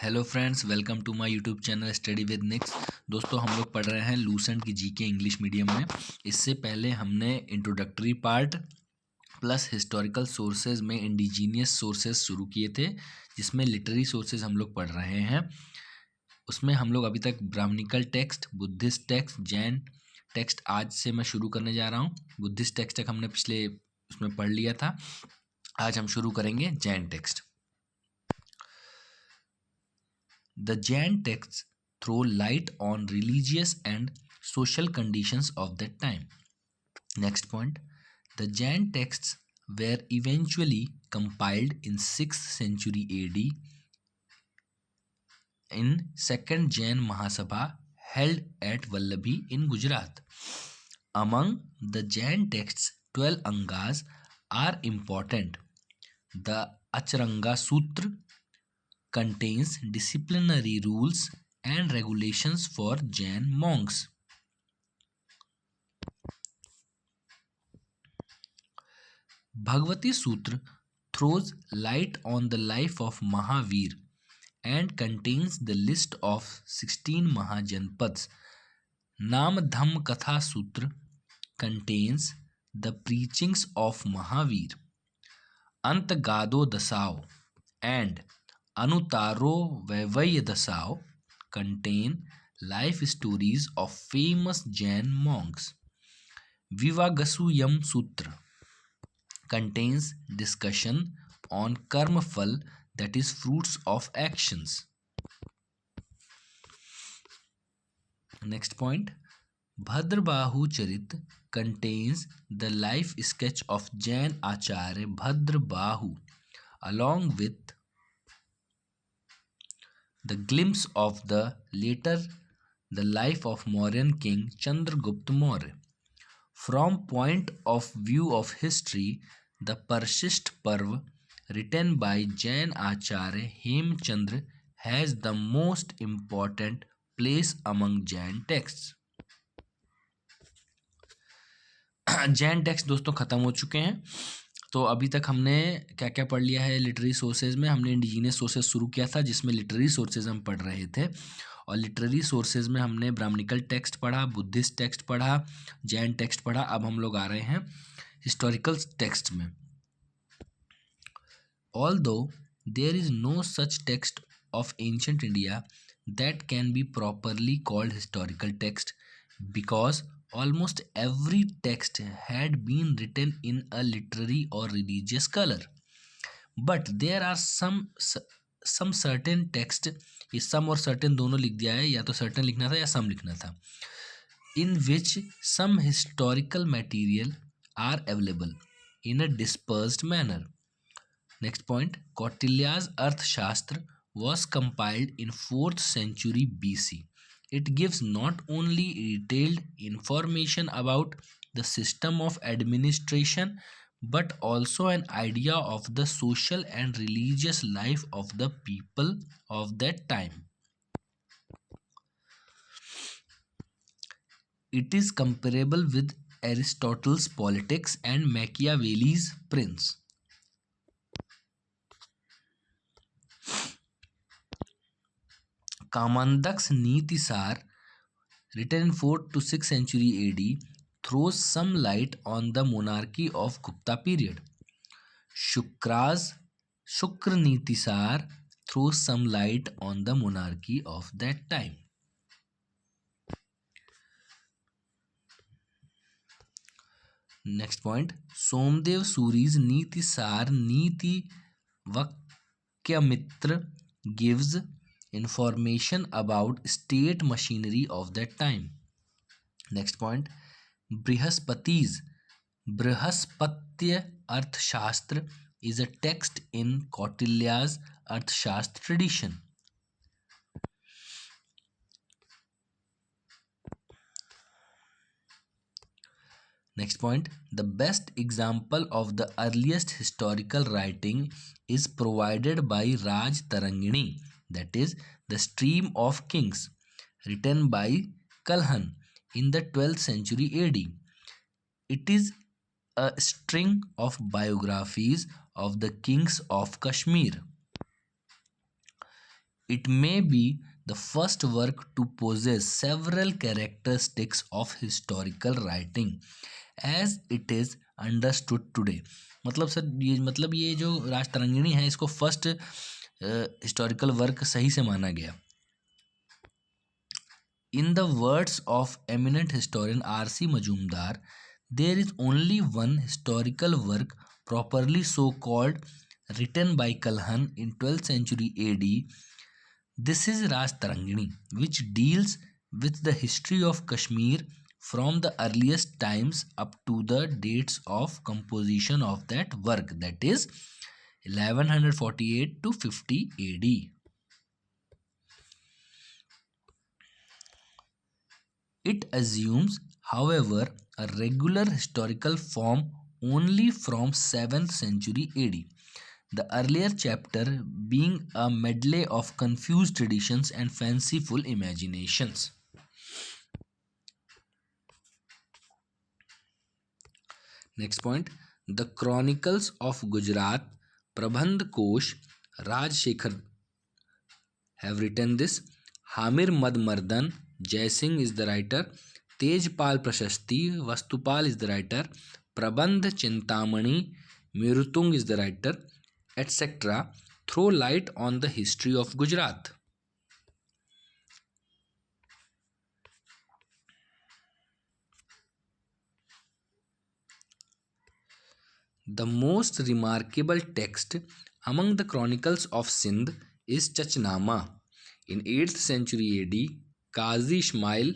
Hello friends, welcome to my YouTube channel study with Nix. दोस्तों, हम लोग पढ़ रहे हैं लूसेंट की जीके इंग्लिश मीडियम में। इससे पहले हमने introductory part plus historical sources में इंडिजीनियस सोर्सेज शुरू किए थे, जिसमें लिटरेरी सोर्सेज हम लोग पढ़ रहे हैं। उसमें हम लोग अभी तक Brahmanical text, Buddhist text, Jain text आज से मैं शुरू करने जा रहा हूँ। बुद्धिस्ट टेक्स्ट तक हमने पिछले उसमें पढ़ लिया था। आज हम शुरू करेंगे Jain text. The Jain texts throw light on religious and social conditions of that time. Next point. The Jain texts were eventually compiled in 6th century AD in Second Jain Mahasabha held at Vallabhi in Gujarat. Among the Jain texts, 12 Angas are important. The Acharanga Sutra contains disciplinary rules and regulations for Jain monks. Bhagavati Sutra throws light on the life of Mahavir and contains the list of 16 Mahajanpads. Nam Dham Katha Sutra contains the preachings of Mahavir. Antagado Dasao and Anutaro Vaivaya Dasao contain life stories of famous Jain monks. Vivagasuyam Sutra contains discussion on karma phal, that is fruits of actions. Next point. Bhadrabahu Charit contains the life sketch of Jain Acharya Bhadrabahu along with the glimpse of the life of Mauryan king Chandragupta Maurya. From point of view of history, the Parshist Parv written by Jain Acharya Hemchandra has the most important place among Jain texts. Jain text दोस्तों ख़त्म हो चुके हैं। तो अभी तक हमने क्या क्या पढ़ लिया है लिटरेरी सोर्सेज में। हमने इंडिजीनियस सोर्सेज शुरू किया था, जिसमें लिटरेरी सोर्सेज हम पढ़ रहे थे। और लिटरेरी सोर्सेज में हमने ब्राह्मणिकल टेक्स्ट पढ़ा, बुद्धिस्ट टेक्स्ट पढ़ा, जैन टेक्स्ट पढ़ा। अब हम लोग आ रहे हैं हिस्टोरिकल टेक्स्ट में। Although there is no such text of ancient India that can be properly called historical text, because almost every text had been written in a literary or religious color, but there are some certain text, ये some और certain दोनों लिख दिया है, या तो certain लिखना था या some लिखना था, in which some historical material are available in a dispersed manner. Next point. Kautilya's Arthashastra was compiled in 4th century BC. It gives not only detailed information about the system of administration, but also an idea of the social and religious life of the people of that time. It is comparable with Aristotle's Politics and Machiavelli's Prince. Kamandak's Nitisar, written in 4th to 6th century AD, throws some light on the monarchy of Gupta period. Shukra's Shukra Nitisar throws some light on the monarchy of that time. Next point. Somdev Suri's Nitisar Niti Vakyamitra gives information about state machinery of that time. Next point. Brihaspati's Brihaspatya Arthashastra is a text in Kautilya's Arthashastra tradition. Next point. The best example of the earliest historical writing is provided by Raj Tarangini, that is the Stream of Kings, written by Kalhan in the 12th century AD. It is a string of biographies of the kings of Kashmir. It may be the first work to possess several characteristics of historical writing as it is understood today. मतलब sir ये जो राजतरंगिणी है इसको first historical work सही से माना गया. In the words of eminent historian R.C. Majumdar, there is only one historical work properly so called written by Kalhan in 12th century AD. This is Raj Tarangini, which deals with the history of Kashmir from the earliest times up to the dates of composition of that work, that is 1148 to 50 AD. It assumes, however, a regular historical form only from 7th century AD, the earlier chapter being a medley of confused traditions and fanciful imaginations. Next point, the Chronicles of Gujarat, Prabandh Kosh, Raj Shekhar have written this. Hamir Madmardan, Jai Singh is the writer. Tejpal Prashasti, Vastupal is the writer. Prabandh Chintamani, Mirutung is the writer, etc. throw light on the history of Gujarat. The most remarkable text among the chronicles of Sindh is Chachnama. In 8th century AD, Qazi Ismail,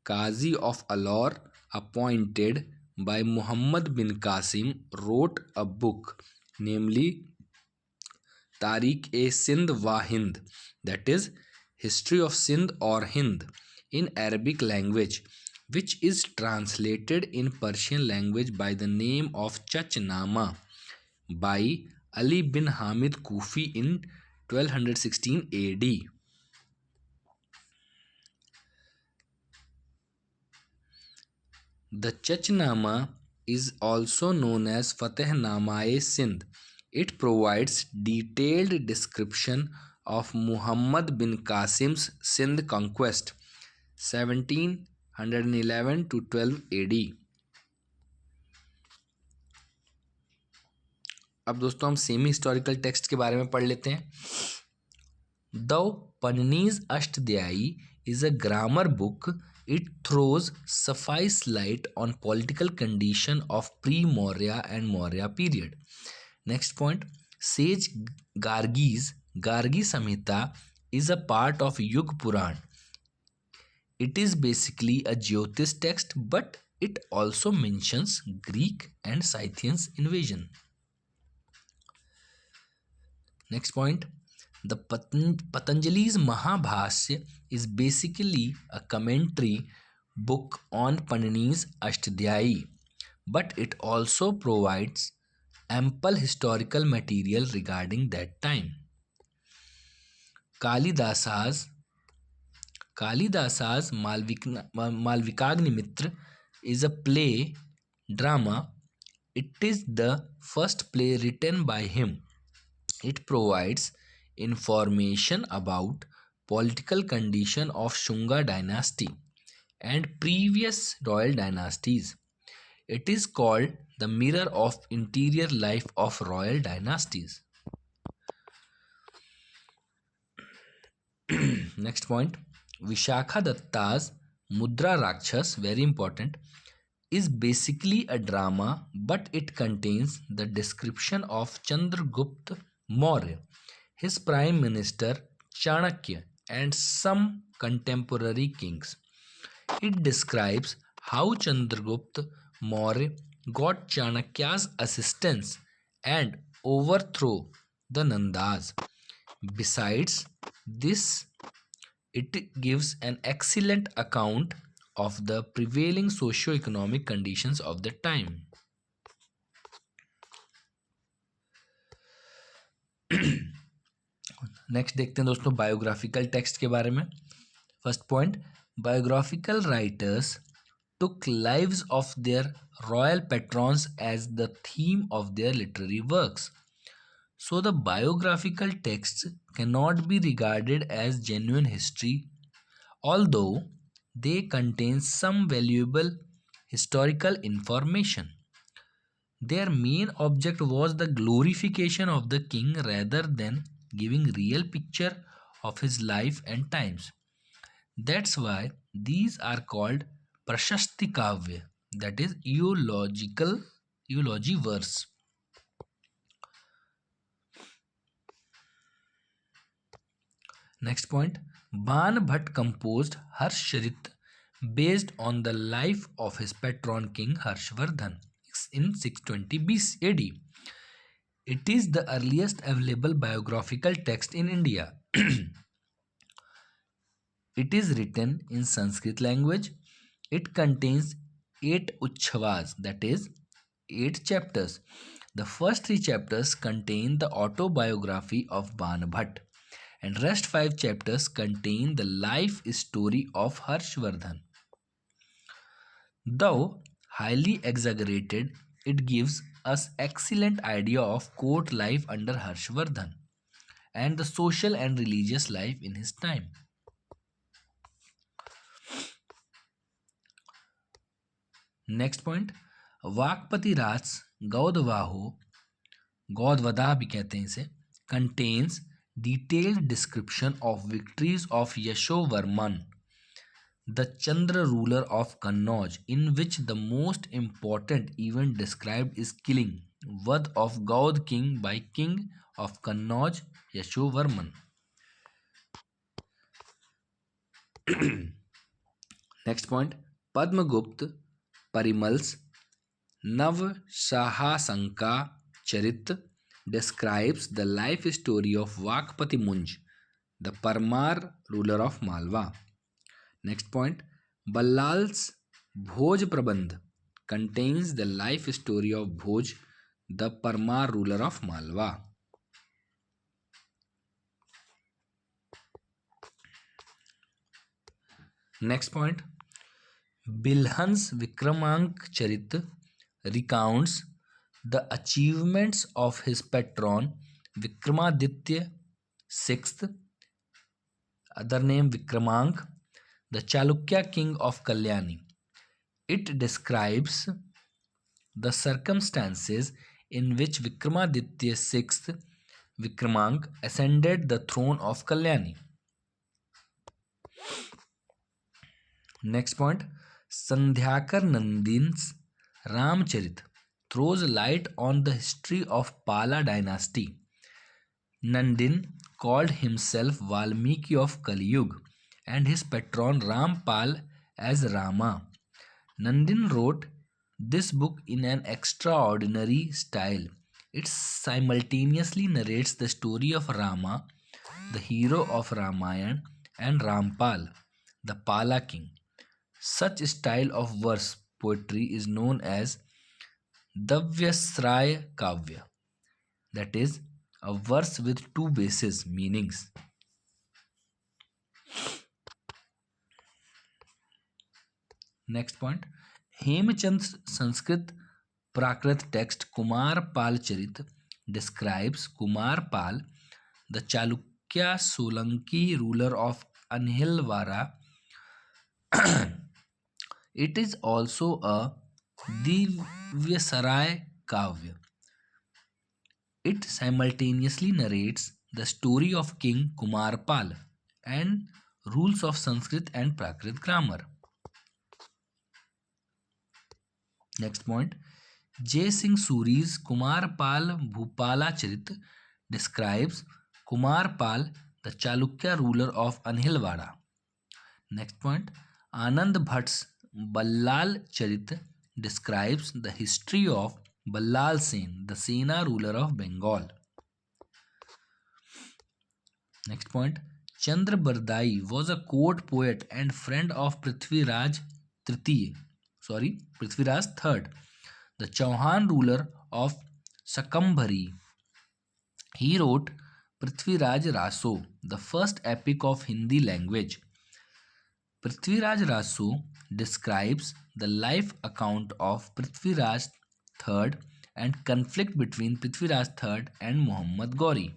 Qazi of Alor, appointed by Muhammad bin Qasim, wrote a book, namely Tariq-e-Sindh wa Hind, that is, History of Sindh or Hind, in Arabic language, which is translated in Persian language by the name of Chachnama by Ali bin Hamid Kufi in 1216 AD. The Chachnama is also known as Fateh-Nama-e-Sindh. It provides detailed description of Muhammad bin Qasim's Sindh conquest 1711 to 12 AD. अब दोस्तों हम semi historical text के बारे में पढ़ लेते हैं. The Panini's Ashtadhyayi is a grammar book. It throws suffice light on political condition of pre-Maurya and Maurya period. Next point, Sage Gargi's Gargi Samhita is a part of Yug Puran. It is basically a Jyotish text, but it also mentions Greek and Scythians invasion. Next point, the Patanjali's Mahabhasya is basically a commentary book on Panini's Ashtadhyayi, but it also provides ample historical material regarding that time. Kalidasa's Malvikagnimitra is a play drama. It is the first play written by him. It provides information about political condition of Shunga dynasty and previous royal dynasties. It is called the mirror of interior life of royal dynasties. Next point, Vishakha Datta's Mudra Rakshas, very important, is basically a drama, but it contains the description of Chandragupta Maurya, his prime minister Chanakya, and some contemporary kings. It describes how Chandragupta Maurya got Chanakya's assistance and overthrew the Nandas. Besides this, it gives an excellent account of the prevailing socio-economic conditions of the time. Next देखते हैं दोस्तों biographical text के बारे में. First point, biographical writers took lives of their royal patrons as the theme of their literary works. So the biographical texts cannot be regarded as genuine history, although they contain some valuable historical information. Their main object was the glorification of the king rather than giving real picture of his life and times. That's why these are called Prashasti Kavya, that is eulogy verse. Next point, Ban Bhatt composed Harshcharit based on the life of his patron king Harshvardhan in 620 BC AD. It is the earliest available biographical text in India. It is written in Sanskrit language. It contains 8 uchhavas, that is 8 chapters. The first 3 chapters contain the autobiography of Ban Bhatt, and rest 5 chapters contain the life story of Harshvardhan. Though highly exaggerated, it gives us excellent idea of court life under Harshvardhan and the social and religious life in his time. Next point, Vakpati Raj Gaudavaho, Gaudavada भी कहते हैं इसे, contains detailed description of victories of Yashovarman the Chandra ruler of Kannauj, in which the most important event described is killing वध of Gauda king by king of Kannauj Yashovarman. Next point, Padmagupta Parimal's Navasahasanka Charita describes the life story of Vakpati Munj, the Parmar ruler of Malwa. Next point, Ballal's Bhoj Prabandh contains the life story of Bhoj, the Parmar ruler of Malwa. Next point, Bilhan's Vikramank Charit recounts the achievements of his patron Vikramaditya VI, other name Vikramank, the Chalukya king of Kalyani. It describes the circumstances in which Vikramaditya VI Vikramank ascended the throne of Kalyani. Next point, Sandhyakar Nandin's Ramcharit throws light on the history of Pala dynasty. Nandin called himself Valmiki of Kali Yuga and his patron Rampal as Rama. Nandin wrote this book in an extraordinary style. It simultaneously narrates the story of Rama, the hero of Ramayana, and Rampal, the Pala king. Such style of verse poetry is known as Davyasraya Kavya, that is a verse with 2 bases meanings. Next point, Hemchand's Sanskrit Prakrit text Kumar Pal Charit describes Kumar Pal, the Chalukya Solanki ruler of Anhilwara. It is also a Divyasaraya Kavya. It simultaneously narrates the story of King Kumar Pal and rules of Sanskrit and Prakrit grammar. Next point, Jay Singh Suri's Kumar Pal Bhupala Charit describes Kumar Pal, the Chalukya ruler of Anhilwada. Next point, Anand Bhatt's Ballal Charit describes the history of Ballal Sen, the Sena ruler of Bengal. Next point, Chandra Bardai was a court poet and friend of Prithviraj III, the Chauhan ruler of Sakambhari. He wrote Prithviraj Raso, the first epic of Hindi language. Prithviraj Raso describes the life account of Prithviraj III and conflict between Prithviraj III and Muhammad Ghori.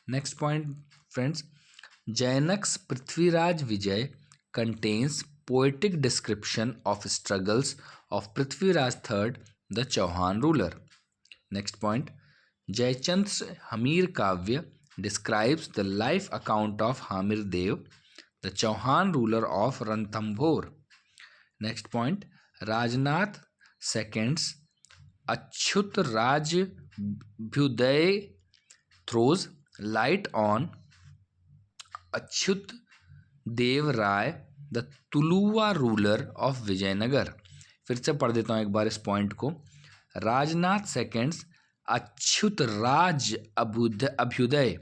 Next point, friends. Jayanak's Prithviraj Vijay contains poetic description of struggles of Prithviraj III, the Chauhan ruler. Next point. Jayachand's Hamir Kavya describes the life account of Hamir Dev, the Chauhan ruler of Ranthambore. Next point. Rajnath II's Achyut Raj Bhyuday throws light on Achyut Dev Rai, the Tuluva ruler of Vijayanagara. फिर से पढ़ देता हूँ एक बार इस point को. Rajanath seconds Achyut Raj Abhyudaya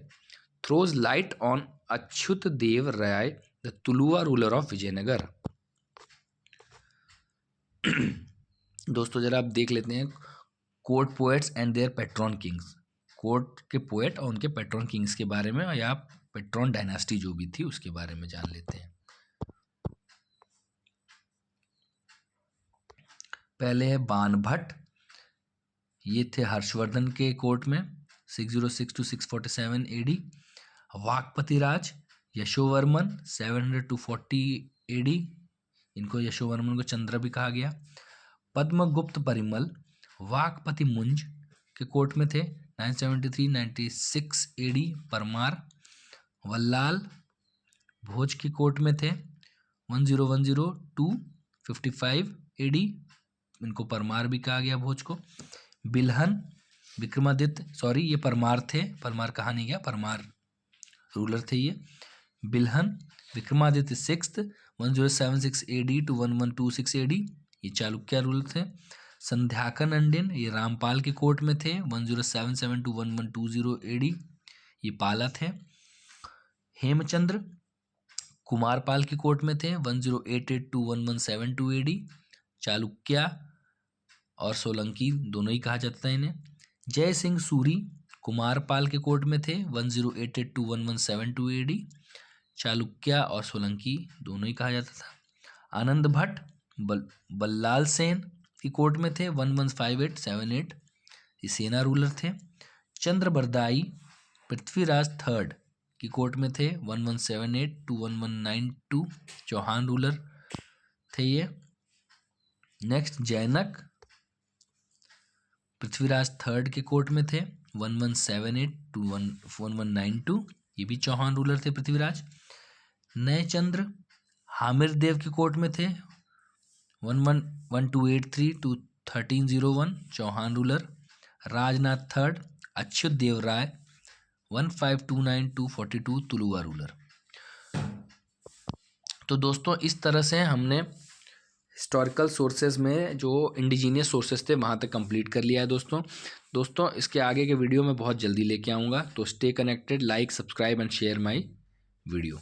throws light on Achyut Dev Rai, the Tuluva ruler of Vijayanagara. दोस्तों जरा आप देख लेते हैं court poets and their patron kings. Court के पोएट और उनके पेट्रॉन किंग्स के बारे में, या पेट्रॉन डायनास्टी जो भी थी उसके बारे में जान लेते हैं. पहले है बाणभट्ट. ये थे हर्षवर्धन के कोर्ट में 606 to 647 AD. Vakpati Raj Yashovarman 700 to 40 AD. इनको यशोवर्मन को चंद्र भी कहा गया. पद्मगुप्त परिमल वाकपति मुंज के कोर्ट में थे 973-96 AD. परमार. वल्लाल भोज की कोर्ट में थे 1010 to 55 AD. इनको परमार भी कहा गया भोज को. बिल्हन विक्रमादित्य, सॉरी ये परमार थे, परमार कहा नहीं गया, परमार रूलर थे ये. बिल्हन Vikramaditya 6th 1076 AD to 1126 AD. ये चालुक्य रूलर थे. संध्याकन अंडिन ये रामपाल के कोर्ट में थे 1077 to 1120 AD. ये पाला थे. हेमचंद्र कुमारपाल की कोर्ट में थे 1088 to 1172 AD. चालुक्य और सोलंकी दोनों ही कहा जाता है इन्हें. जय सिंह सूरी कुमारपाल के कोर्ट में थे 1088 to 1172 AD. चालुक्य और सोलंकी दोनों ही कहा जाता था. आनंद भट्ट बल्लाल सेन की कोर्ट में थे 1158-78. ये सेना रूलर थे. चंद्र बरदाई पृथ्वीराज III की कोर्ट में थे 1178 to 1192. चौहान रूलर थे ये. नेक्स्ट जैनक पृथ्वीराज III के कोर्ट में थे 1178 to 1192. ये भी चौहान रूलर थे पृथ्वीराज. नयचंद्र हामिर देव के कोर्ट में थे 1283 to 1301. Chauhan ruler. Rajanath III Achyut Dev Rai 1529 to 42. Tuluva ruler. तो दोस्तों इस तरह से हमने हिस्टोरिकल सोर्सेज में जो इंडिजीनियस सोर्सेज थे वहाँ तक कंप्लीट कर लिया है दोस्तों इसके आगे के वीडियो में बहुत जल्दी लेके आऊँगा. तो stay connected, like, subscribe and share my video.